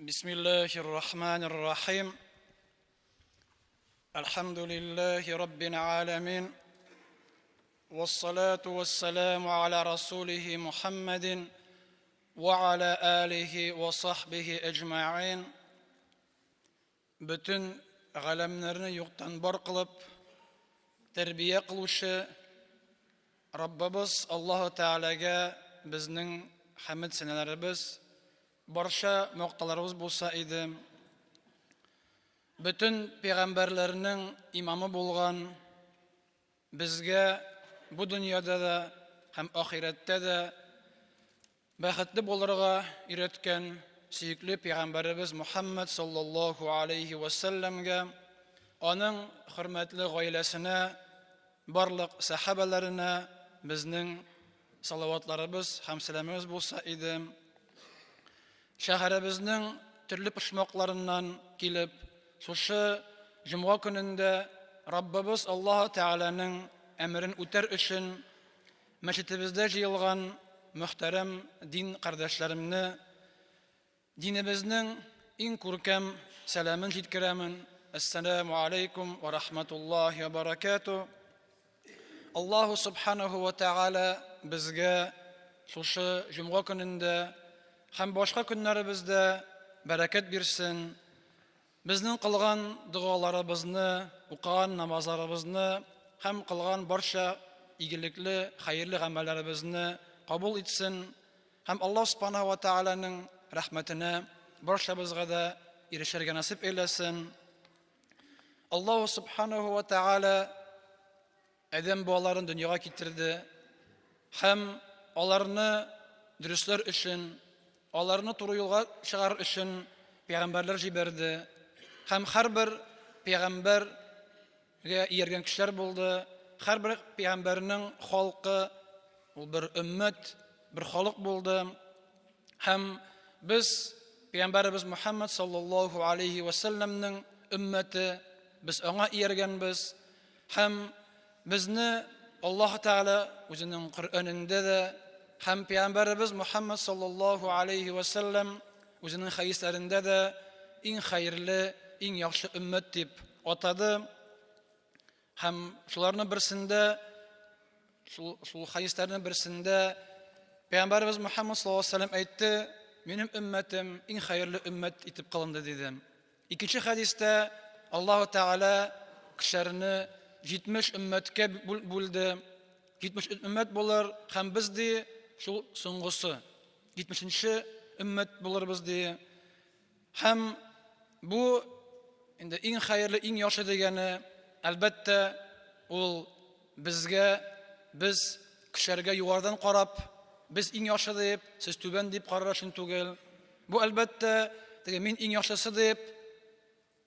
بسم الله الرحمن الرحيم الحمد لله رب العالمين والصلاة والسلام على رسوله محمد وعلى آله وصحبه أجمعين bütün ғаләмнәрне юктан бар кылып тәрбия кылучы Раббыбыз Аллаһу Тәгаләгә безнең хәмд сәнәләребез барча макталарыбыз булса иде. Bütün пәйгамбәрләрнең имамы булган, безгә бу дөньяда да һәм ахирәттә дә бәхетле булырга өйрәткән сөекле пәйгамбәребез Мухаммад саллаллаһу алейхи ва салламга, аның хөрмәтле гаиләсенә, барлык сахабаларына безнең салаватларыбыз һәм сәламыбыз булса иде. Шәһәребезнең төрле почмакларыннан килеп, шушы җомга көнендә Раббыбыз Аллаһу Тәгаләнең әмрен үтәр өчен мәчетебездә җыелган мөхтәрәм дин кардәшләремне динебезнең иң күркәм сәламын җиткерәмен. Ассаламу алейкум ва рахматуллаһи ва баракатуһ. Аллаһу субханаһу ва тәгалә безгә шушы җомга көнендә һәм башка көннәребездә бәрәкәт бирсен. Безнең кылган дуаларыбызны, укыган намазларыбызны һәм кылган барча игелекле, хәерле гамәлләребезне кабул итсен. Һәм Аллаһ субханаһу ва тәгаләнең рәхмәтенә барчабызга да ирешергә насип эйләсен. Аллаһ субханаһу ва тәгалә Адәм балаларын дөньяга китерде һәм аларны дөрестләр өчен, аларны туры юлга чыгар өчен пәйгамбәрләр җибәрде. Һәм һәрбер пәйгамбәргә ияргән кешеләр булды. Һәрбер пәйгамбәрнең халкы ул бер өммәт, бер халык булды. Һәм без пәйгамбәрбез Мухаммад саллаллаһу алейхи ва салламның өммәте, без аңа ияргәнбез. Һәм безне Аллаһу Тәгалә үзенең Коръәнендә дә һәм пәйгамбәрбез Мухаммад саллаллаһу алейхи ва саллам үзенең хәдисләрендә дә иң хәерле, иң яхшы өммәт дип атады. Һәм шуларның берсендә, шул хәдисләрнең берсендә пәйгамбәрбез Мухаммад саллаллаһу алейхи ва саллам әйтте: "Минем өммәтем иң хәерле өммәт итеп кылынды" диде. Икенче хәдистә Аллаһу Тәгалә кешеләрне 70 өммәткә бүлде. 70 өммәт булыр һәм без ди шул соңгысы 70нче өммәт булырбыз ди. Һәм бу инде иң хәерле, иң яхшы дигәне әлбәттә ул безгә, без кешеләргә югарыдан карап, без иң яхшы дип, сез түбән дип карар өчен түгел. Бу әлбәттә мин иң яхшысы дип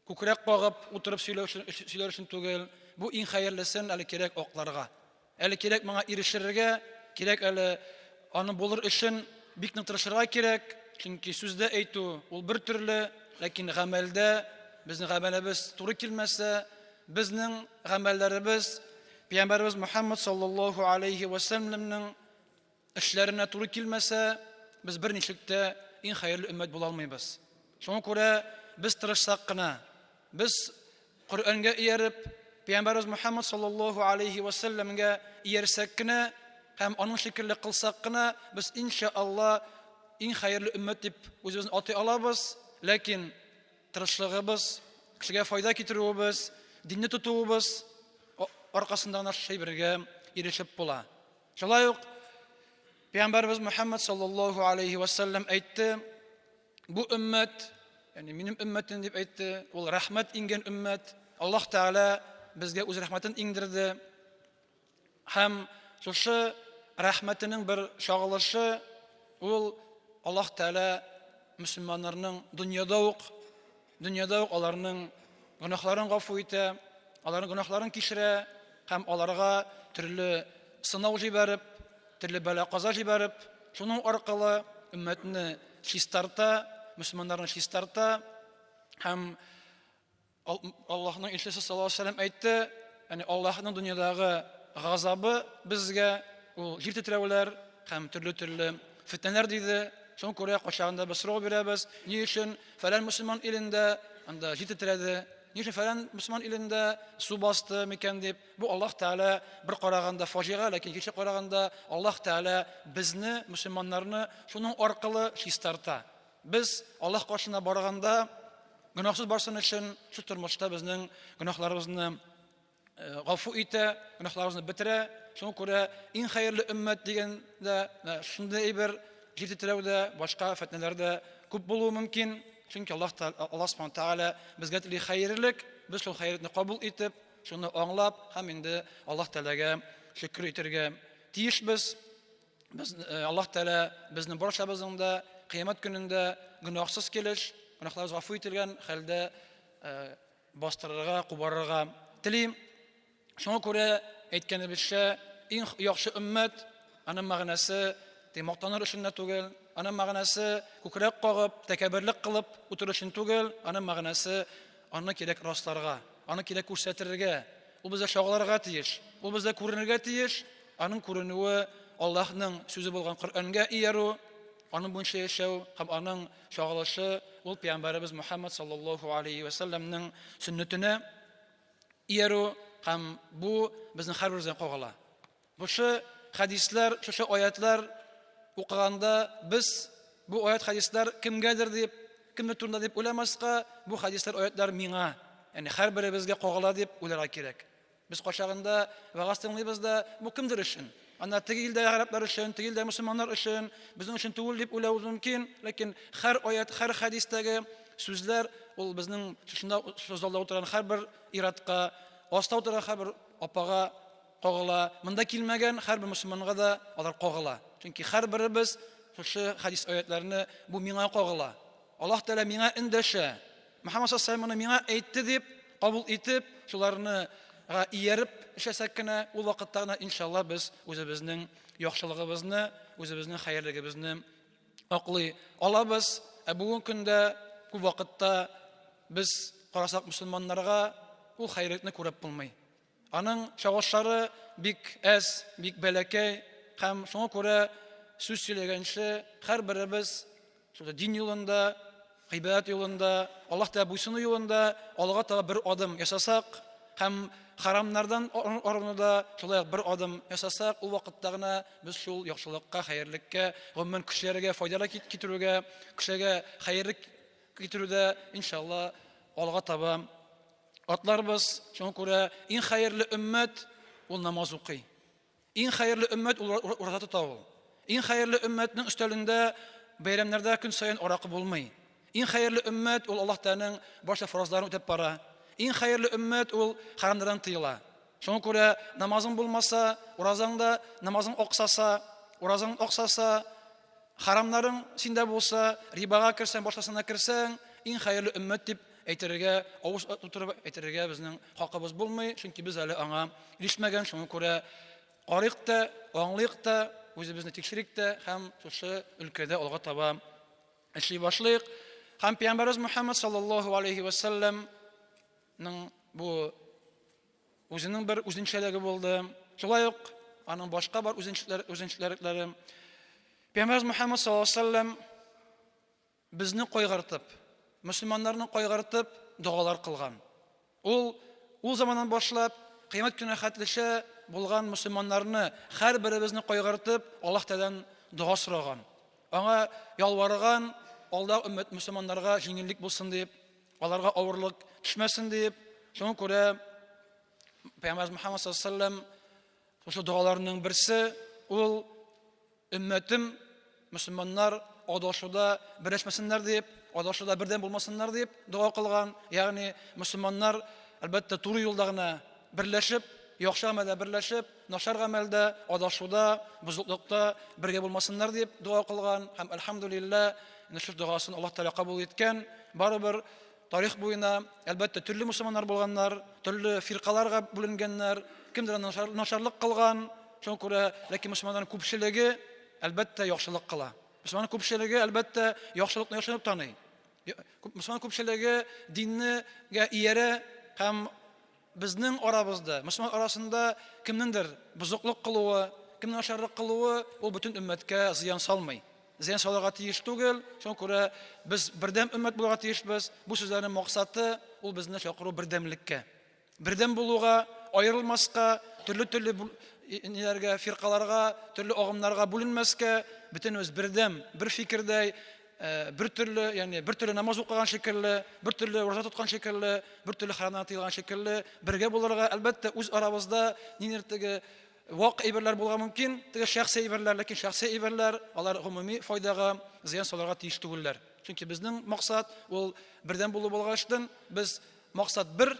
күкрәк кагып утырып сөйләр өчен түгел. Бу иң хәерлесен әле кирәк акларга. Әле кирәк моңа ирешергә, кирәк әле аны булыр өчен бик нык тырышырга кирәк. Чөнки сүздә әйтү ул бер төрле, ләкин гамәлдә безнең гамәлебез туры килмәсә, безнең гамәлләребез пәйгамбәрбез Мухаммад саллаллаһу алейхи ва салламның эшләренә туры килмәсә, без берничек тә иң хәерле өммәт була алмыйбыз. Шуңа күрә без тырышсак кына, без Коръәнгә ияреп, пәйгамбәрбез Мухаммад саллаллаһу алейхи ва салламга иярсәк кенә һәм аның шикелле кылсак кына, без иншаалла иң хәерле өммәт дип үзебезне атай алабыз. Ләкин тырышлыгыбыз, кешегә файда китерүебез, динне тотуыбыз аркасында гына шушы бергә ирешеп була. Шулай ук пәйгамбәрбез Мухаммад саллаллаһу алейхи ва саллам әйтте: "Бу өммәт, ягъни минем өммәтем" дип әйтте. Ул рәхмәт ингән өммәт. Аллаһ Тәгалә безгә үз рәхмәтен иңдерде. Һәм шушы рәхмәтенең бер чагылышы ул Аллаһ Тәгалә мөселманнарның дөньяда ук аларның гөнаһларын гафу итә, аларның гөнаһларын кичерә һәм аларга төрле сынау җибәреп, төрле бәла-каза җибәреп, шуның аркылы өммәтне чистарта, мөселманнарны чистарта. Һәм Аллаһның илчесе саллаллаһу алейхи ва саллям әйтте: "Яни Аллаһның дөньядагы газабы безгә ул җир тетрәүләр һәм төрле фитнәләр" диде. Шуңа күрә качагында без сорау бирәбез, ни өчен фәлән мөселман илендә анда җитә тирәде, ни өчен фәлән мөселман илендә су басты микән дип. Бу Аллаһ Тәгалә бер караганда фаҗига, ләкин икенче караганда Аллаһ Тәгалә безне, мөселманнарны шуның аркылы чистарта. Без Аллаһ каршына барганда гөнаһсыз барсын өчен шу тормышта безнең гөнаһларыбызны гафу итә, гөнаһларыбызны бетерә. Шуңа күрә иң хәерле өммәт дигәндә шундый бер җитә тирәүдә, башка фетнәләрдә күп булуы мөмкин. Чөнки Аллаһ Субханаһу Тәгалә безгә тели хәерлек, без шул хәйрлекне кабул итеп, шуны аңлап һәм инде Аллаһ Тәгаләгә шөкр итәргә тиешбез. Без Аллаһ Тәгалә безнең барчабызның да кыямәт көнендә гөнаһсыз килеш, гөнаһларыбыз гафу ителгән хәлдә бастырырга, кубарырга телим. Шуңа күрә әйткәнебезчә, иң яхшы өммәт, аның мәгънәсе мактаныр өчен түгел, аның мәгънәсе күкрәк кагып, тәкәбберлек кылып утырыр өчен түгел, аның мәгънәсе аны кирәк расларга, аны кирәк күрсәтергә, ул безгә шагаларга тиеш, ул безгә күренергә тиеш. Аның күренүе Аллаһның сүзе булган Коръәнгә иярү, аның буенча яшәү һәм аның шагалышы ул Пәйгамбәрбез Мөхәммәд саллаллаһу алейхи ва салламның сөннәтенә иярү. Һәм бу безнең һәрберебездән кагыла. Бушы хадислар, шушы аятлар укыганда без бу аят хадислар кемгәдер дип, кемне турында дип уйламаска, бу хадислар, аятлар миңа, ягъни һәрберебезгә кагыла дип уйларга кирәк. Без качагында вагаз тыңлыйбыз да, бу кемдер өчен? Анда теге илдә гарәпләр өчен, теге илдә мөселманнар өчен, безнең өчен түгел дип уйлавыбыз мөмкин, ләкин һәр аят, һәр хадистәге сүзләр ул безнең шунда залда утырган һәрбер иратка, аста утырган һәрбер апага кагыла. Монда килмәгән һәрбер мөселманга да алар кагыла. Чөнки һәрберебез шушы хадис аятларны бу миңа кагыла. Аллаһ Тәгалә миңа эндәшә. Мөхәммәд саллаллаһу алейхи миңа әйтте дип кабул итеп, шуларны ияреп эшләсәк кенә, ул вакытта гына иншалла без үзебезнең яхшылыгыбызны, үзебезнең хәерлегебезне аклый алабыз. Бүгенге көндә күп вакытта без карасак мөселманнарга ул хәйрлекне күреп булмый. Аның чагышлары бик әз, бик бәләкәй һәм шуңа күрә сүз сөйләгәнче һәрберебез шул дин юлында, гыйбадәт юлында, Аллаһка буйсыну юлында алга таба бер адым ясасак һәм харамнардан арынуда шулай бер адым ясасак, ул вакытта гына без шул яхшылыкка, хәерлеккә, гомумән кешеләргә файдалы китерүгә, кешегә хәерлек китерүдә иншалла алга таба атларбыз. Шуңа күрә иң хәерле өммәт ул намаз укый. Иң хәерле өммәт ул ураза тота ул. Иң хәерле өммәтнең өстәлендә бәйрәмнәрдә көн саен аракы булмый. Иң хәерле өммәт ул Аллаһ Тәгаләнең башка фаразларын үтәп бара. Иң хәерле өммәт ул харамнардан тыела. Шуңа күрә намазың булмаса, уразаңда намазың аксаса, харамнарың синдә булса, рибага керсәң, башкасына керсәң, иң хәерле өммәт дип әйтергә, авыз тутырып әйтергә безнең хакыбыз булмый, чөнки без әле аңа ирешмәгән. Шуңа күрә карыйк та, аңлыйк та, үзебезне тикшерик тә һәм шушы өлкәдә алга таба эшли башлыйк. Һәм Пәйгамбәрбез Мөхәммәд саллаллаһу алейхи ва салламның бу үзенең бер үзенчәлеге булды. Шулай ук аның башка бар үзенчәлекләре. Пәйгамбәрбез Мөхәммәд саллаллаһу алейхи ва саллам безне кайгыртып, мөселманнарны кайгыртып дуалар кылган. Ул заманнан башлап кыямәт көне хәтлешә булган мөселманнарны һәрберебезне кайгыртып Аллаһ Тәгаләдән дуа сораган. Аңа ялварган, алда өммәт мөселманнарга җиңеллек булсын дип, аларга авырлык төшмәсен дип. Шуңа күрә Пәйгамбәр Мөхәммәд саллаллаһу алейхи ва саллям шушы дуаларның берсе ул өммәтем мөселманнар адашуда берәшмәсеннәр дип, адашуда бердәм булмасыннар дип дуа кылган. Ягъни мөселманнар әлбәттә туры юлда гына берләшеп, яхшы гамәлдә берләшеп, начар гамәлдә, адашуда, бузыклыкта бергә булмасыннар дип дуа кылган. Һәм әлхәмдүлилләһ, шу дуасын Аллаһ Тәгалә кабул иткән. Барыбер тарих буена әлбәттә төрле мөселманнар булганнар, төрле фиркаларга бүленгәннәр, кемдер начарлык кылган. Шуңа күрә ләкин мөселманнарның күпчелеге әлбәттә яхшылык кыла. Мөселман күпчелеге әлбәттә яхшылыкны яшәп таный. Мөселман күпчелеге диннегә иярә һәм безнең арабызда, мөселман арасында кемнеңдер бузыклык кылуы, кемнең начарлык кылуы ул бөтен өммәткә зыян салмый. зыян салырга тиеш түгел. Шуңа күрә без бердәм өммәт булырга тиешбез. Бу сүзләрнең максаты ул безне чакыру бердәмлеккә. Бердәм булуга, аерылмаска, төрле ниләргә, фиркаларга, төрле агымнарга бүленмәскә, бөтенебез бердәм, бер фикердә, бер төрле намаз укыган шикелле, бер төрле роза тоткан шикелле, бер төрле харамнан тыелган шикелле, бергә булырга, әлбәттә, үз арабызда ниндидер вак әйберләр булырга мөмкин, теге шәхси әйберләр, ләкин шәхси әйберләр, алар гомуми файдага, зыян салырга тиеш түгелләр. Чөнки безнең максат ул бердәм булу булгачлыктан, без максат бер,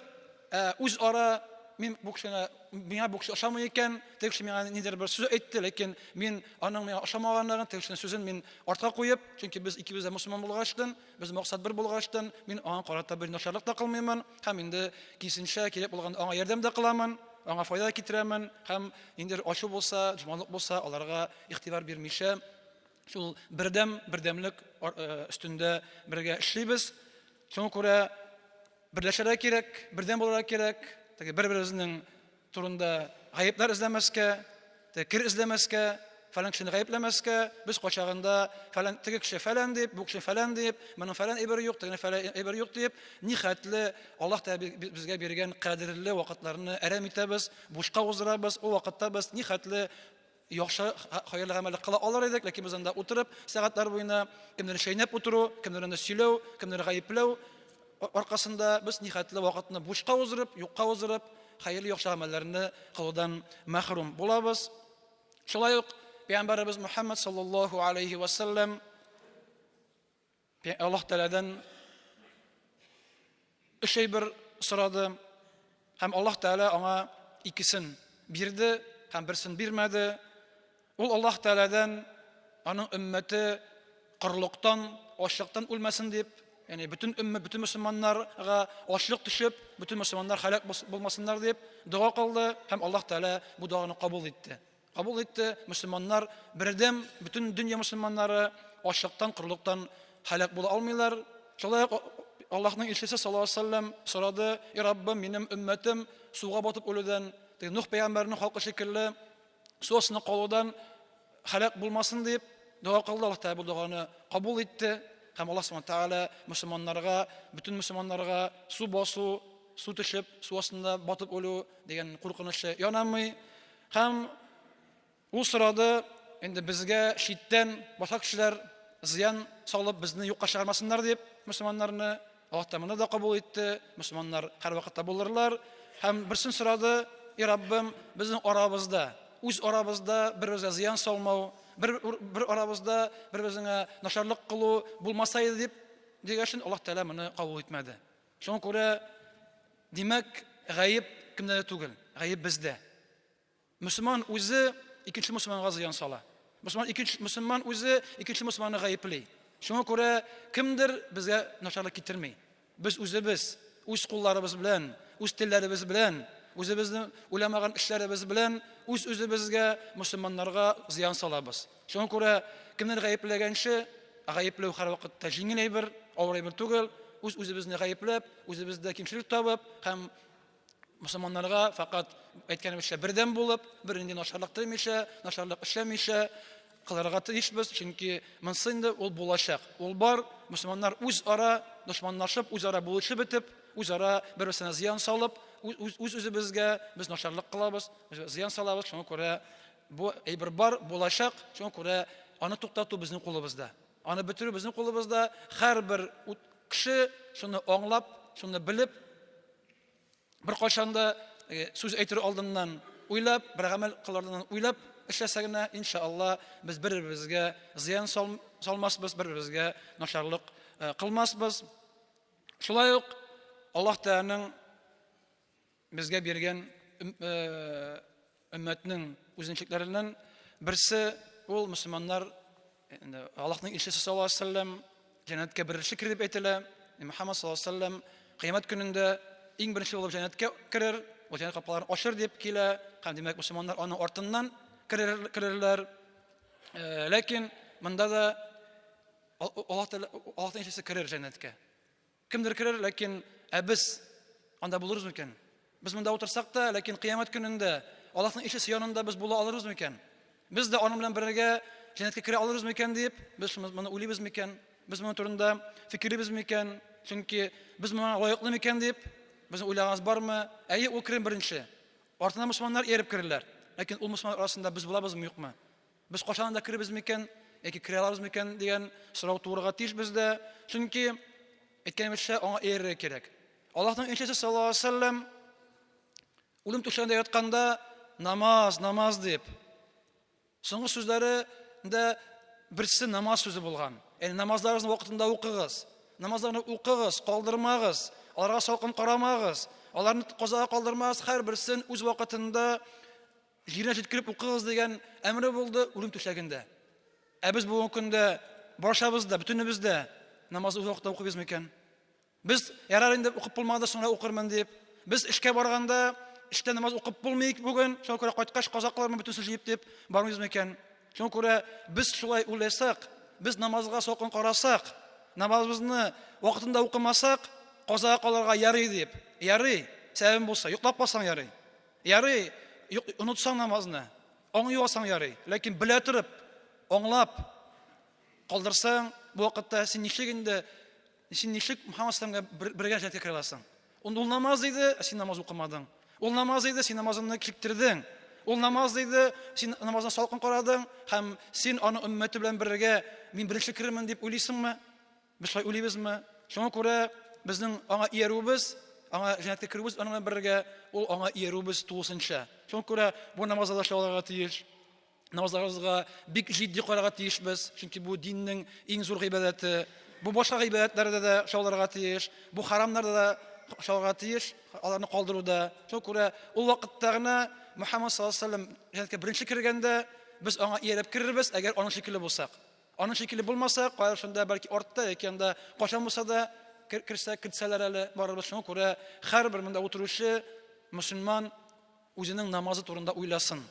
үз ара мин бу миңа бу кеше ошамый икән, теге кеше миңа нидер бер сүз әйтте, ләкин мин аның миңа ошамаганлыгын, теге кешенең сүзен мин артка куеп, чөнки без икебез дә мөселман булгачлыктан, без максат бер булгачлыктан, мин аңа карата бер начарлык та кылмыймын, һәм инде кисенчә кирәк булганда аңа ярдәм дә кыламын, аңа файда китерәмен, һәм инде ачу булса, җманлык булса, аларга игътибар бирмичә, шул бердәмлек өстендә бергә эшлибез. Шуңа күрә берләшергә кирәк, бердәм булырга кирәк, теге бер-беребезнең турында гаепләр эзләмәскә, кир эзләмәскә, фәлән кешене гаепләмәскә, без качагында фәлән теге кеше фәлән дип, бу кеше фәлән дип, моның фәлән әйбер юк, теге фәлән әйбер юк дип, нихәтле Аллаһ Тәгалә безгә биргән кадерле вакытларны әрәм итәбез, бушка уздырабыз, ул вакытта без нихәтле яхшы хәерле гамәл кыла алыр идек, ләкин без анда утырып, сәгатьләр буена кемнәрне шәйнәп утыру, кемнәрне сөйләү, кемнәрне гаепләү аркасында без нихәтле вакытны бушка уздырып, юкка уздырып, хәерле яхшы гамәлләрне кылудан мәхрүм булабыз. Шулай ук Пәйгамбәрбез Мөхәммәд саллаллаһу алейхи ва саллям Аллаһ Тәгаләдән өч әйбер сорады, һәм Аллаһ Тәгалә аңа икесен бирде, һәм берсен бирмәде. Ул Аллаһ Тәгаләдән аның өммәте кырлыктан, ачлыктан үлмәсен дип, ягъни бөтен мөселманнарга ачлык төшеп, бөтен мөселманнар халак булмасыннар дип дуа кылды, һәм Аллаһ Тәгалә бу дуаны кабул итте. Кабул итте, мөселманнар бердәм, бөтен дөнья мөселманнары ачлыктан, кырлыктан халак була алмыйлар. Шулай Аллаһның илчесе саллаллаһу алейһи ва саллям сорады: "И Раббым, минем өммәтем суга батып үлүдән, Нух пәйгамбәрнең халкы шикелле су астында калудан халак булмасын" дип дуа кылды. Аллаһ Тәгалә бу дуаны кабул итте. Һәм Аллаһ Субханаһу Тәгалә мөселманнарга, бөтен мөселманнарга су басу, су төшеп, су астында батып үлү дигән куркынычлы янамый. Һәм ул сорады, инде безгә читтән башка кешеләр зыян салып безне юкка чыгармасыннар дип, мөселманнарны Аллаһ Тәгалә да кабул итте. Мөселманнар һәр вакытта булырлар. Һәм берсен сорады: "И Раббым, безнең арабызда, үз арабызда бер-беребезгә зыян салмау, бер арабызда бер-беребезгә начарлык кылу булмаса иде" дип дигәшен, Аллаһ Тәгалә моны кабул итмәде. Шуңа күрә димәк, гаеп кемдә түгел, гаеп бездә. Мөселман үзе икенче мөселманга зыян сала. Мөселман үзе икенче мөселманны гаепли. Шуңа күрә кемдер безгә начарлык китерми. Без үзебез, үз кулларыбыз белән, үз телләребез белән, үзебезнең уйламаган эшләребез белән үз-үзебезгә мөселманнарга зыян салабыз. Шуңа күрә кемнәр гаепләгәнче, гаепләү һәр вакытта җиңел әйбер, авыр әйбер түгел. Үз-үзебезне гаепләп, үзебездә кимчелек табып, һәм мөселманнарга фақат әйткәнебезчә бердәм булып, бернинди начарлык телмичә, начарлык эшләмичә кылырга тиешбез, чөнки монсы инде ул булачак. Ул бар, мөселманнар үз ара дошманлашып, үз ара булышып бетеп, үз ара бер-берсенә зыян салып, үз-үзебезгә без начарлык кылабыз, зыян салабыз. Шуңа күрә бу әйбер бар, булачак. Шуңа күрә аны туктату безнең кулыбызда. Аны бетерү безнең кулыбызда. Һәрбер кеше шуны аңлап, шуны белеп, бер кайчанда сүз әйтер алдыннан уйлап, бер гамәл кылардан уйлап эшләсә генә, иншаалла, без бер-беребезгә зыян салмаспыз, бер-беребезгә начарлык кылмаспыз. Шулай ук Аллаһ Тәгаләнең безгә биргән өммәтнең үзенчәлекләреннән берсе ул мөселманнар, Аллаһның илчесе саллаллаһу алейһи ва саллям җәннәткә беренче киреп әйтелә. Мөхәммәд саллаллаһу алейһи ва саллям кыямәт көнендә иң беренче булып җәннәткә керер, ул җәннәт капкаларын ачыр дип килә. Һәм димәк, мөселманнар аның артыннан керерләр. Ләкин монда да Аллаһның илчесе керер җәннәткә. Кемдер керер, ләкин без анда булырбыз микән? Без монда утырсак та, ләкин кыямәт көнендә Аллаһның илчесе янында без була алырбыз микән? Без дә аның белән бергә җәннәткә керә алырбыз микән дип, без моны уйлыйбыз микән? Без моның турында фикерлибез микән? Чөнки без моңа лаеклы микән дип, безнең уйлаганыбыз бармы? Әйе, ул керем беренче. Артыннан мөселманнар эреп керерләр. Ләкин ул мөселманнар арасында без булабызмы, юкмы? Без кашан да керебез микән? Яки керә алабыз микән дигән сорау турыга тиеш бездә. Чөнки әйткәнебезчә, аңа эрергә кирәк. Аллаһның илчесе саллаллаһу алейһи ва саллям үлем түшәгендә ятканда намаз, намаз дип. Соңгы сүзләре дә берсе намаз сүзе булган. Яни намазларыгызны вакытында укыгыз. Намазларны укыгыз, калдырмагыз, аларга салкын карамагыз. Аларны казага калдырмагыз, һәрберсен үз вакытында җиренә җиткереп укыгыз дигән әмре булды үлем түшәгендә. Ә без бүгенге көндә баршабыз да, бөтенебез дә намазны үз вакытында укыйбыз микән? Без ярар инде укып булмаганда соңра укырмын дип, без эшкә барганда эштә намаз укып булмый бүген, шуңа күрә кайткач каза кылармын бөтенсен җыеп дип бармыйбыз микән? Шуңа күрә без шулай уйласак, без намазга салкын карасак, намазыбызны вакытында укымасак, каза калырга ярый дип. Ярый, сәбәбем булса, йоклап калсаң ярый. Ярый, онытсаң намазны, аңлый алсаң ярый. Ләкин белә торып, аңлап калдырсаң, бу вакытта син ничек инде, син ничек Мөхәммәд саллаллаһу алейһи ва саллямга бергә җәннәткә керә аласың? Ул намаз иде, син намаз укымадың. Ул намаз иде, син намазыңны кичектердең. Ул намаз иде, син намазына салкын карадың һәм син аны өммәте белән бергә мин беренче керермен дип уйлыйсыңмы? Без шулай уйлыйбызмы? Шуңа күрә безнең аңа иярүбез, аңа җәннәткә керүбез аның белән бергә ул аңа иярүбез тулысынча. Шуңа күрә бу намазда да шуларга тиеш. Намазларыбызга бик җитди карарга тиешбез, чөнки бу диннең иң зур гыйбадәте. Бу башка гыйбадәтләрдә дә шуларга тиеш, бу харамнарда да шуларга тиеш, аларны калдыруда. Шуңа күрә ул вакытта гына Мөхәммәд саллаллаһу алейһи ва саллям җәннәткә беренче кергәндә без аңа ияреп керербез, әгәр аның шикелле булсак. Аның шикелле булмасак, кая шунда бәлки артта яки анда кашан булса да кертсәләр әле барыбыз. Шуңа күрә һәрбер монда утыручы мөселман үзенең намазы турында уйласын.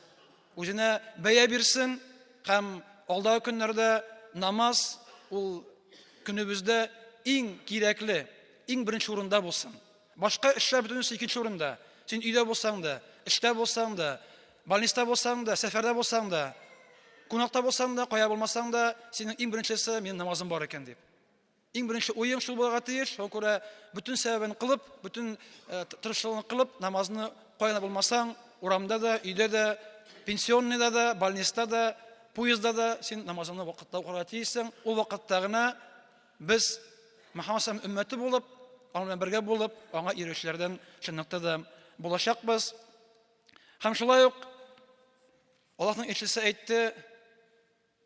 Үзенә бәя бирсен һәм алдагы көннәрдә намаз ул көнебездә иң кирәкле, иң беренче урында булсын. Башка эшләр бөтенесе икенче урында. Син өйдә булсаң да, эштә булсаң да, больниста булсаң да, сәфәрдә булсаң да, кунакта булсаң да, кая булмасаң да, синең иң беренчесе минем намазым бар икән дип. Иң беренче уең шул булырга тиеш. Шуңа күрә бөтен сәбәбен кылып, бөтен тырышлыгын кылып, намазны кая булмасаң, урамда да, өйдә дә, пенсионныйда да, больниста да, поездда да син намазыңны вакытта укырга тиешсең. Ул вакытта гына без Мөхәммәд саллаллаһу өммәте булып, аның белән бергә булып, аңа ирешүләрдән чынлыкта да булачакбыз. Һәм шулай ук Аллаһның илчесе әйтте,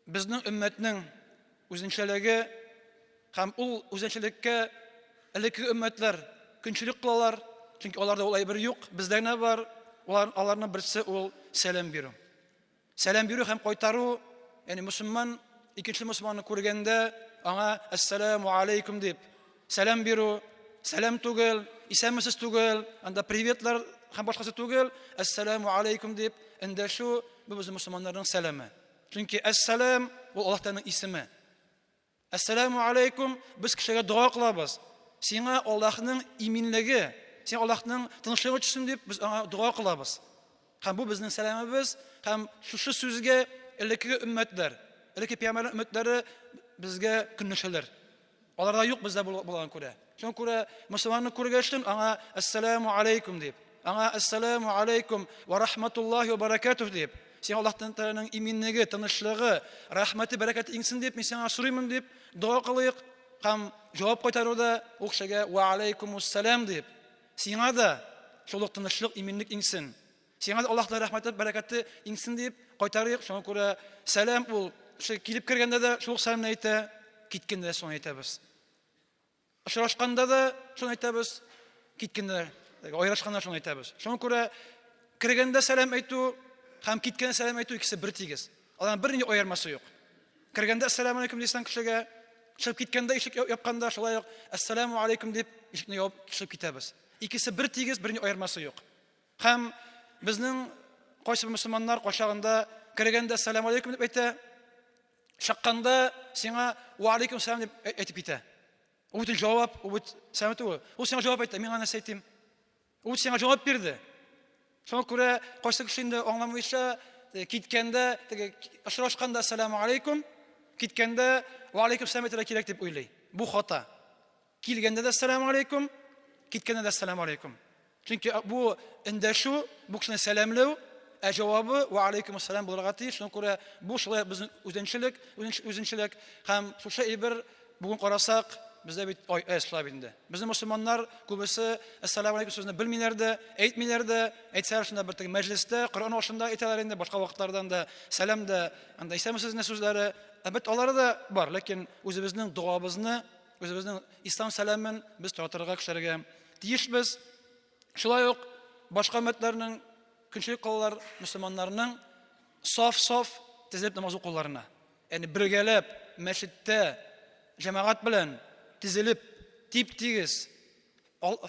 безнең өммәтнең үзенчәлеге һәм ул үзенчәлеккә элекке өммәтләр көнчелек кылалар, чөнки аларда ул әйбер юк, бездә генә бар. Аларның берсе ул сәлам бирү. Сәлам бирү һәм кайтару, яни мөселман икенче мөселманны күргәндә аңа ассаламу алейкум дип сәлам бирү, сәлам түгел, исәнмесез түгел, анда приветлар һәм башкасы түгел, ассаламу алейкум дип эндәшү бу безнең мөселманнарның сәламе. Чөнки ассалам ул Аллаһ Тәгаләнең исеме. Ассаламу алейкум без кешегә дуа кылабыз. Сиңа Аллаһның иминлеге, син Аллаһның тынычлыгы өчен дип без аңа дуа кылабыз. Һәм бу безнең сәламебез, һәм шушы сүзгә элекке өммәтләр, элекке пәйгамбәр өммәтләре безгә көнләшәләр. Аларда юк, бездә булган күрә. Шуңа күрә мөселманны күргәчтен аңа ассаламу алейкум дип, аңа ассаламу алейкум ва рахматуллаһи ва баракатуһ дип, син Аллаһ Тәгаләнең иминлеге, тынычлыгы, рәхмәте, бәрәкәте иңсен дип, мин сиңа сорыймын дип дуа кылыйк. Һәм җавап кайтаруда ул кешегә ва алейкумуссалам дип, сиңа да шул тынычлык, иминлек иңсен. Сиңа да Аллаһның рәхмәте, бәрәкәте иңсен дип кайтарыйк. Шуңа күрә сәлам ул килеп кергәндә дә шул сәламны әйтә, киткәндә дә шуны әйтәбез. Очрашканда да шуны әйтәбез, киткәндә, аерышканда шуны әйтәбез. Шуңа күрә кергәндә сәлам әйтү һәм киткәндә сәлам әйтү икесе бер тигез. Аларның бернинди аермасы юк. Кергәндә ассаламу алейкум дисәң кешегә, чыгып киткәндә ишек япканда шулай ук ассаламу алейкум дип ишекне ябып чыгып китәбез. Икесе бер тигез, бернинди аермасы юк. Һәм безнең кайсы мөселманнар кайчагында кергәндә ассаламу алейкум дип әйтә, чыкканда сиңа ва алейкум салам дип әйтеп китә. Ул бит җавап, ул бит сәлам итү. Ул сиңа җавап әйтә, мин аны әйтим. Ул сиңа җавап бирде. Шуңа күрә кайсы кеше инде аңламыйча киткәндә, очрашканда ассаламу алейкум, киткәндә ва алейкум сәлам әйтергә кирәк дип уйлый. Бу хата. Килгәндә дә ассаламу алейкум, киткәндә дә ассаламу алейкум. Чөнки бу эндәшү, бу кешене сәламләү, ә җавабы ва алейкум ассалам булырга тиеш. Шуңа күрә бу шулай безнең үзенчелек һәм шушы әйбер бүген карасак, бездә бит ислам инде. Безнең мусламаннар күбесе ассаламу алейкум сүзне белмиләр дә, әйтмиләр дә, әйтсәләр шунда бер теге мәҗлестә, Коръән ашында әйтәләр инде, башка вакытлардан да сәлам да, анда исәмсез сүзләре, әлбәттә алары да бар, ләкин үзебезнең дуабызны, үзебезнең ислам сәламен без таратырга кешеләргә тиешбез. Шулай ук башка милләтләрнең көнчелек кылалар мусламаннарның саф тезелеп намаз укуларына. Ягъни бергәләп мәчеттә җәмәгать белән тезелеп тип-тигез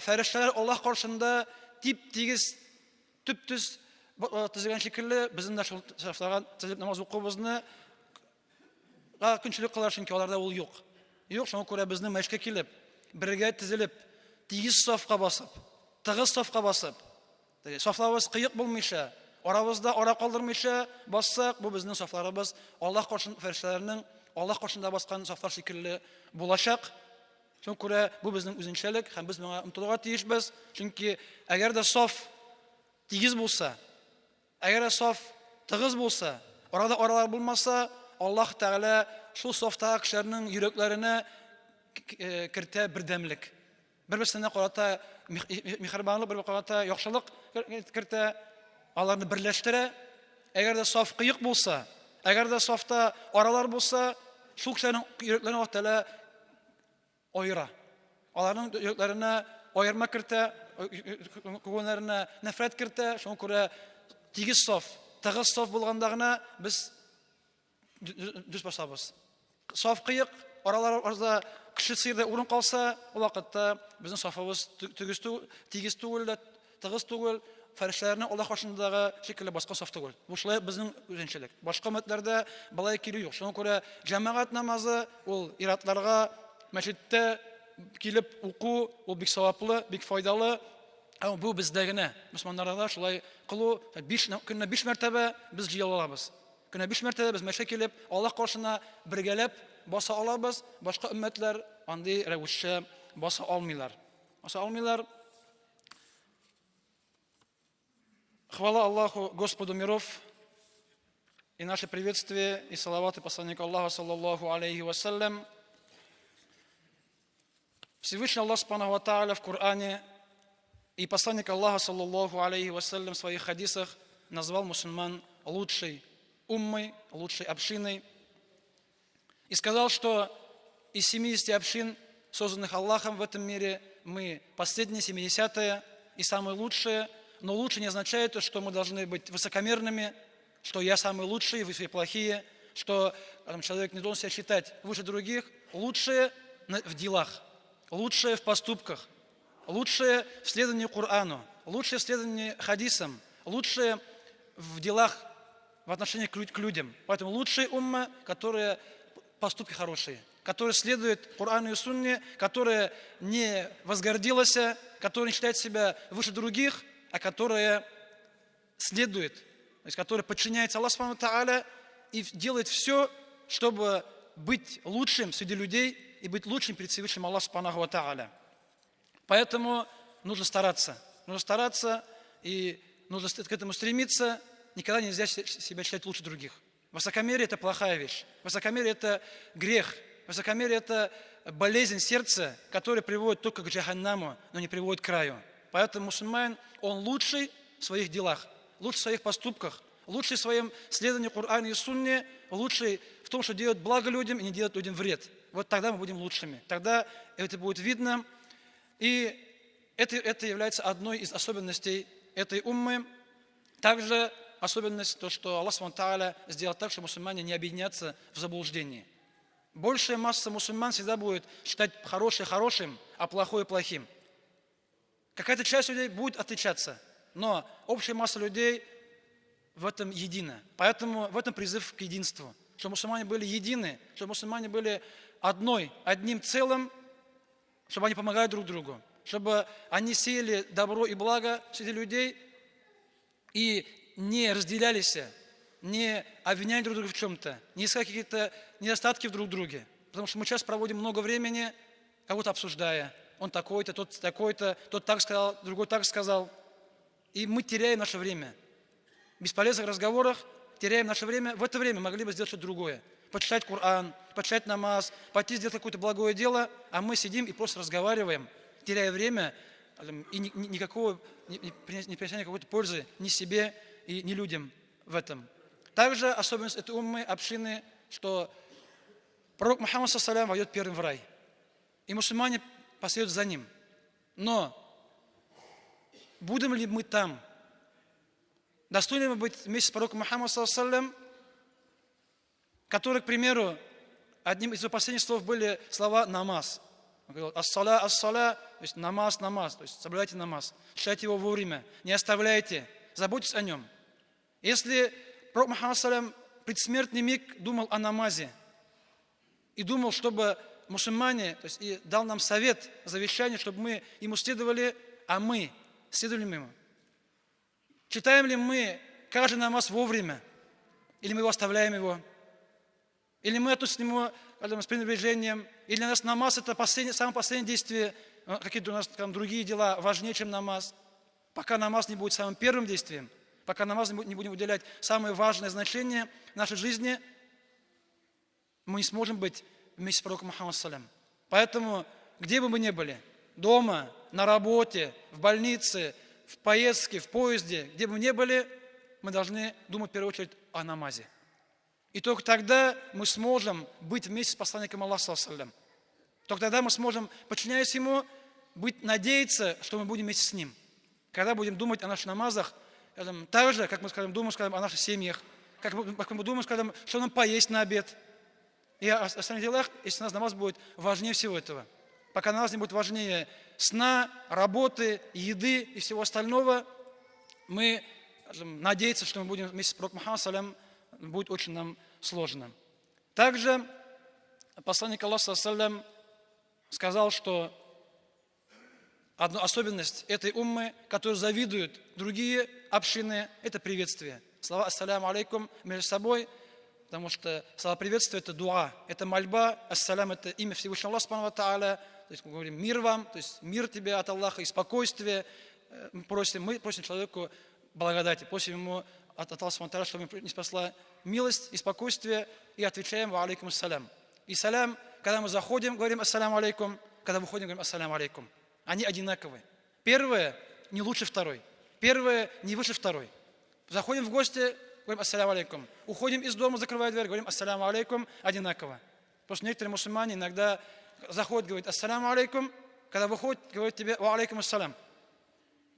фәрештәләр Аллаһ каршында тип-тигез төп-төз тезелгән шикелле безнең дә шул сафларга тезелеп намаз укуыбызны көнчелек кылалар, чөнки аларда ул юк. Юк, шуңа күрә безнең мәчеткә килеп, бергә тезелеп, тигез сафка басып, тыгыз сафка басып, сафларыбыз кыек булмыйча, арабызда ара калдырмыйча бассак, бу безнең сафларыбыз Аллаһ каршында фәрештәләрнең Аллаһ каршында баскан сафлар шикелле булачак. Шуңа күрә бу безнең үзенчәлек һәм без моңа омтылырга тиешбез. Чөнки әгәр дә саф тигез булса, әгәр дә саф тыгыз булса, аралар булмаса, Аллаһ Тәгалә шул сафтагы кешеләрнең йөрәкләренә кертә бердәмлек. Бер-берсенә карата михрибанлык, бер-берсенә карата яхшылык кертә, аларны берләштерә. Әгәр дә саф кыек булса, әгәр дә сафта аралар булса, шул кешеләрнең йөрәкләренә Аллаһ Тәгалә айыра. Аларның йөрәкләренә аерма кертә, күңелләренә нәфрәт кертә. Шуңа күрә тигез саф, тыгыз саф булганда гына без düz басабыз. Саф кыек, аралар арасында кеше сыйрда урын калса, ул вакытта безнең сафыбыз тигез түгел, тыгыз түгел, фәрештәләрне Аллаһ каршындагы шикелле баска саф түгел. Бу шулай безнең үзенчәлек. Башка милләтләрдә былай килү юк. Шуңа күрә җәмәгать намазы ул иратларга мәчеттә килеп уку, ул бик саваплы, бик файдалы. Ә бу бездә генә. Мусламаннарда шулай кылу 5 көнне 5 мәртәбә без җыела алабыз. Көнне 5 мәртәбә без мәчеткә килеп, Аллаһ каршына бергәләп баса алабыз. Башка өммәтләр андый рәвешчә баса алмыйлар. Хвала Аллаху, Господу миров, и наше приветствие и салаваты посланнику Аллаха, саллаллаху алейхи вассалям. Всевышний Аллах Субханаху ва Тааля в Коране и посланник Аллаха, саллаллаху алейхи вассалям, в своих хадисах назвал мусульман лучшей уммой, лучшей общиной. И сказал, что из 70 общин, созданных Аллахом в этом мире, мы последние, 70-е и самые лучшие. Но лучше не означает, что мы должны быть высокомерными, что я самый лучший, вы все плохие, что человек не должен себя считать выше других. Лучшие в делах, лучшие в поступках, лучшие в следовании Корану, лучшие в следовании хадисам, лучшие в делах в отношении к людям. Поэтому лучшие умма, которые поступки хорошие, которые следуют Корану и Сунне, которые не возгордилась, которые не считают себя выше других, а которые следуют, то есть которые подчиняются Аллаху Субхану Тааля и делают все, чтобы быть лучшим среди людей и быть лучшим перед Всевышним Аллаху Субхану Тааля. Поэтому нужно стараться и нужно к этому стремиться. Никогда нельзя себя считать лучше других. Высокомерие – это плохая вещь. Высокомерие – это грех. Высокомерие – это болезнь сердца, которая приводит только к джаханнаму, но не приводит к краю. Поэтому мусульманин, он лучший в своих делах, лучший в своих поступках, лучший в своем следовании Корану и Сунне, лучший в том, что делает благо людям и не делает людям вред. Вот тогда мы будем лучшими. Тогда это будет видно. И это является одной из особенностей этой уммы. Также особенность то, что Аллах Субхану Тааля сделал так, что мусульмане не объединятся в заблуждении. Большая масса мусульман всегда будет считать хорошее хорошим, а плохое плохим. Какая-то часть людей будет отличаться, но общая масса людей в этом едина. Поэтому в этом призыв к единству. Чтобы мусульмане были едины, чтобы мусульмане были одним целым, чтобы они помогали друг другу, чтобы они сеяли добро и благо среди людей и не разделялись не обвинять друг друга в чем-то, не искать какие-то недостатки в друг друге. Потому что мы сейчас проводим много времени, кого-то обсуждая. Он такой-то, тот так сказал, другой так сказал. И мы теряем наше время. В бесполезных разговорах теряем наше время. В это время могли бы сделать что-то другое. Почитать Коран, почитать намаз, пойти сделать какое-то благое дело, а мы сидим и просто разговариваем, теряя время, и не принеся никакой пользы ни себе и ни людям в этом. Также особенность этой уммы, общины, что пророк Мухаммад ﷺ войдет первым в рай. И мусульмане последуют за ним. Но будем ли мы там? Достойны ли мы быть вместе с пророком Мухаммадом ﷺ, который, к примеру, одним из его последних слов были слова «намаз». Он говорил «ас-саля, ас-саля», то есть намаз, намаз, то есть соблюдайте намаз, читайте его вовремя, не оставляйте, заботьтесь о нем. Если пророк Мухаммад ﷺ в предсмертный миг думал о намазе и думал, чтобы мусульмане, то есть и дал нам совет, завещание, чтобы мы ему следовали, а мы следовали ему. Читаем ли мы каждый намаз вовремя, или мы его оставляем его, или мы относимся к нему с пренебрежением, или для нас намаз это самое последнее действие, какие-то у нас там другие дела важнее, чем намаз. Пока намаз не будет самым первым действием, пока намаз не будем уделять самое важное значение в нашей жизни, мы не сможем быть вместе с пророком Мухаммадом ﷺ. Поэтому, где бы мы ни были, дома, на работе, в больнице, в поездке, в поезде, где бы мы ни были, мы должны думать в первую очередь о намазе. И только тогда мы сможем быть вместе с посланником Аллаха ﷺ. Только тогда мы сможем, подчиняясь ему, надеяться, что мы будем вместе с ним. Когда будем думать о наших намазах, так же, как мы думаем о наших семьях, как мы думаем, что нам поесть на обед. И о остальных делах, если у нас намаз будет важнее всего этого. Пока намаз не будет важнее сна, работы, еды и всего остального, мы надеяться, что мы будем вместе с пророком Мухаммадом, будет очень нам сложно. Также посланник Аллаха ﷺ сказал, что одна особенность этой уммы, которой завидуют другие общины, это приветствие. Слова «Ассаляму алейкум» между собой, потому что слова приветствия – это дуа, это мольба. Ассалям – это имя Всевышнего Аллаха, Субхану ва Тааля. То есть мы говорим «мир вам», то есть мир тебе от Аллаха и спокойствие. Мы просим человеку благодати, просим ему от Аллаха, Субхану ва Тааля, чтобы ему не спасла милость и спокойствие, и отвечаем «ва алейкум ассалям». И салям, когда мы заходим, говорим «ассаляму алейкум», когда выходим, говорим «ассаляму алейкум». Они одинаковые. Первое не лучше второй. Первое не выше второй. Заходим в гости, говорим «ассаляму алейкум». Уходим из дома, закрывая дверь, говорим «ассаляму алейкум» одинаково. Потому что некоторые мусульмане иногда заходят, говорят «ассаляму алейкум», когда выходит, говорит тебе «ва алейкум ассалям».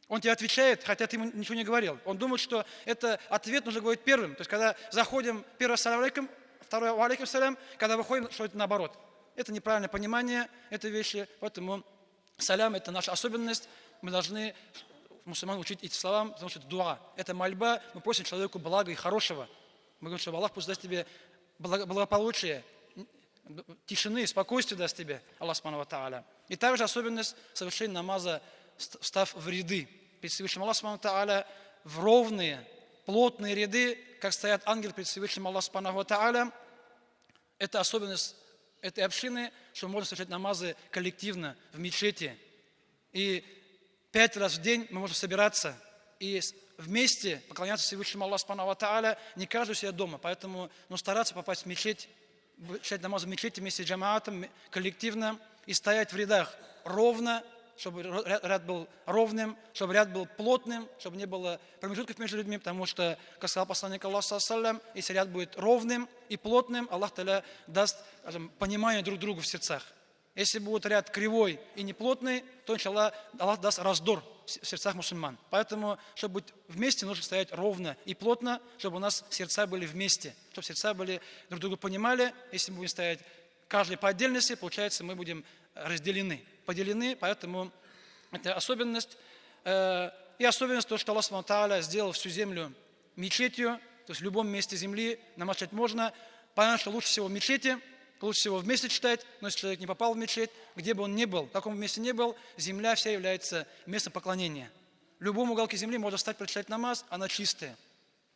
Он тебе отвечает, хотя ты ему ничего не говорил. Он думает, что это ответ нужно говорить первым. То есть, когда заходим, первый «ассаляму алейкум», второй «ва алейкум ассалям», когда выходим, что это наоборот. Это неправильное понимание этой вещи, поэтому салям – это наша особенность. Мы должны мусульман учить эти слова, потому что это дуа, это мольба. Мы просим человеку блага и хорошего. Мы говорим, что Аллах пусть даст тебе благополучие, тишины, спокойствие даст тебе, Аллах Субхану ва Тааля. И также особенность совершения намаза, став в ряды перед Всевышним Аллахом Субхану ва Тааля, в ровные, плотные ряды, как стоят ангелы перед Всевышним Аллахом Субхану ва Тааля. Это особенность этой общины, что мы можем совершать намазы коллективно в мечети. И 5 раз в день мы можем собираться и вместе поклоняться Всевышнему Аллаху Субхану ва Тааля, не каждый у себя дома. Поэтому стараться попасть в мечеть, читать намаз в мечети вместе с джамаатом, коллективно, и стоять в рядах ровно, чтобы ряд был ровным, чтобы ряд был плотным, чтобы не было промежутков между людьми, потому что, как сказал посланник Аллаха, если ряд будет ровным и плотным, Аллах Та'аля даст, скажем, понимание друг другу в сердцах. Если будет ряд кривой и неплотный, то, иншаллах, Аллах даст раздор в сердцах мусульман. Поэтому, чтобы быть вместе, нужно стоять ровно и плотно, чтобы у нас сердца были вместе, чтобы сердца были друг друга понимали. Если мы будем стоять каждый по отдельности, получается, мы будем разделены, поделены, поэтому это особенность. И особенность то, что Аллах Субхану ва Тааля сделал всю землю мечетью, то есть в любом месте земли намаз читать можно. Понятно, что лучше всего в мечети, лучше всего вместе читать, но если человек не попал в мечеть, где бы он ни был, в каком месте ни был, земля вся является местом поклонения. В любом уголке земли можно встать, прочитать намаз, она чистая.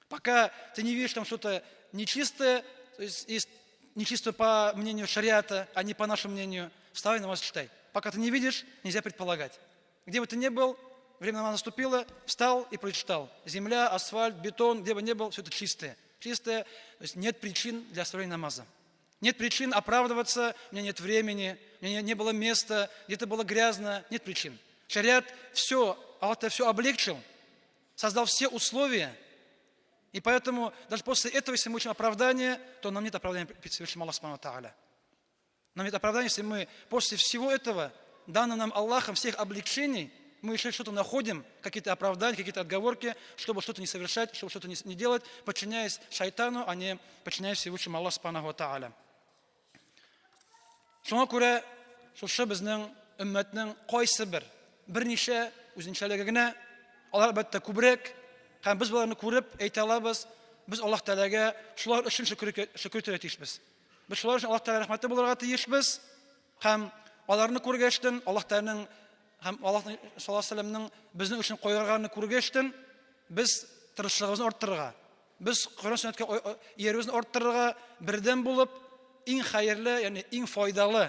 Пока ты не видишь там что-то нечистое, то есть нечистое по мнению шариата, а не по нашему мнению, вставай, намаз читай. Пока ты не видишь, нельзя предполагать. Где бы ты ни был, время намаза наступило, встал и прочитал. Земля, асфальт, бетон, где бы ни был, все это чистое. Чистое, то есть нет причин для оставления намаза. Нет причин оправдываться, у меня нет времени, у меня не было места, где-то было грязно, нет причин. Шариат все, Аллах все облегчил, создал все условия. И поэтому даже после этого, если мы учим оправдание, то нам нет оправдания перед Всевышним Аллахом Субхану ва Тааля. Нам нет оправдания, если мы после всего этого, данного нам Аллахом всех облегчений, мы еще что-то находим, какие-то оправдания, какие-то отговорки, чтобы что-то не совершать, чтобы что-то не делать, подчиняясь шайтану, а не подчиняясь Всевышнему Аллаху Субхану ва Тааля. Шуңа күрә, шушы безнең өммәтнең кайсы берничә үзенчәлеге генә, алар әлбәттә күбрәк, һәм без буларны күреп әйтә алабыз, без Аллаһ Тәгаләгә шулар өчен шөкер итәргә тиешбез. Без шулар өчен Аллаһ Тәгаләгә рәхмәтле булырга тиешбез, һәм аларны күргәчтен, Аллаһ Тәгаләнең һәм Аллаһ саллаллаһу алейһи ва саллямның безнең өчен куйганны күргәчтен, без тырышлыгыбызны арттырырга, без Коръән сөннәткә иярүбезне арттырырга, бердәм булып, иң хәерле, ягъни иң файдалы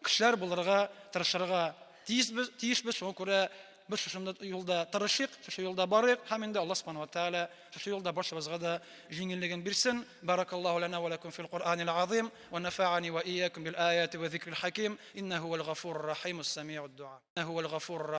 кешеләр булырга тырышырга тиешбез. Шуңа күрә biz şuşunda yolda tırışık, şu yolda barık, hem de Allah subhanahu wa ta'ala şu yolda başımızga da jingilligin birsin. Barakallahu lana ve lekum fil Kur'anil azim ve nafa'ani ve iyyakum bil ayati ve zikril hakim. İnnehu vel gafurur rahim, es-sami'ud du'a. İnnehu vel gafurur